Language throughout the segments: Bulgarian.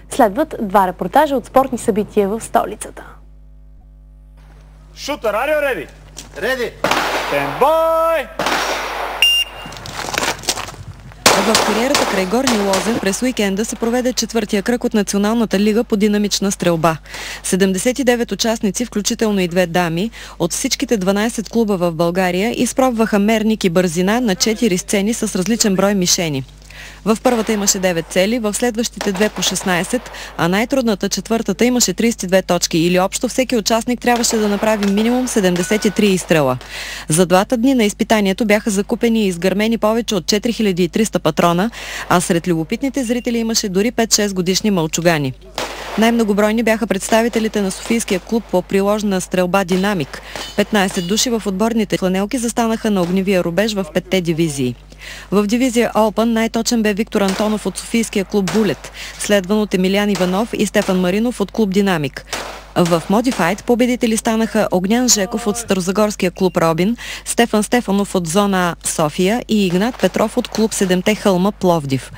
Следват два репортажа от спортни събития в столицата. Шутър, are you ready? Ready! Stand by! В кариерата край Горни Лозен през уикенда се проведе четвъртия кръг от Националната лига по динамична стрелба. 79 участници, включително и две дами, от всичките 12 клуба в България изпробваха мерник и бързина на 4 сцени с различен брой мишени. В първата имаше 9 цели, в следващите две по 16, а най-трудната четвъртата имаше 32 точки или общо всеки участник трябваше да направи минимум 73 изстрела. За двата дни на изпитанието бяха закупени и изгърмени повече от 4300 патрона, а сред любопитните зрители имаше дори 5-6 годишни мълчугани. Най-многобройни бяха представителите на Софийския клуб по приложна стрелба «Динамик». 15 души в отборните фланелки застанаха на огневия рубеж в 5-те дивизии. В дивизия Open най-точен бе Виктор Антонов от Софийския клуб «Булет», следван от Емилиан Иванов и Стефан Маринов от клуб «Динамик». В Modified победители станаха Огнян Жеков от Старозагорския клуб «Робин», Стефан Стефанов от зона А София и Игнат Петров от клуб Седемте хълма Пловдив.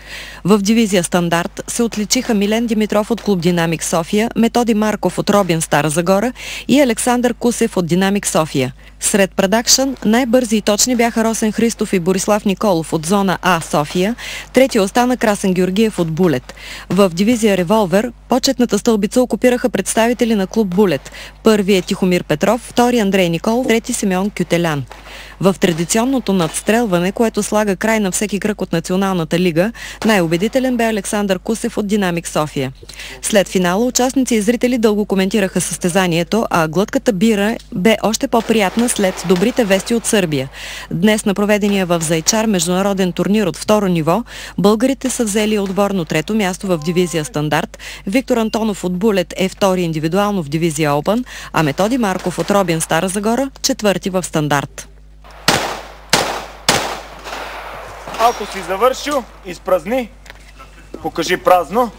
В дивизия Стандарт се отличиха Милен Димитров от клуб «Динамик София», Методи Марков от «Робин» Стара Загора и Александър Кусев от «Динамик София». Сред продакшън най-бързи и точни бяха Росен Христов и Борислав Николов от зона А София, третия остана Красен Георгиев от Булет. В дивизия Револвер почетната стълбица окупираха представители на клуб Булет. Първи е Тихомир Петров, втори Андрей Николов, трети Симеон Кютелян. В традиционното надстрелване, което слага край на всеки кръг от Националната лига, най-убедителен бе Александър Кусев от Динамик София. След финала участници и зрители дълго коментираха състезанието, а глътката бира бе още по-приятна след добрите вести от Сърбия. Днес на проведения в Зайчар международен турнир от второ ниво, българите са взели отборно трето място в дивизия Стандарт, Виктор Антонов от Булет е втори индивидуално в дивизия Open, а Методи Марков от Робин Стара Загора четвърти в Стандарт. Ако си завършил, изпразни. Покажи празно.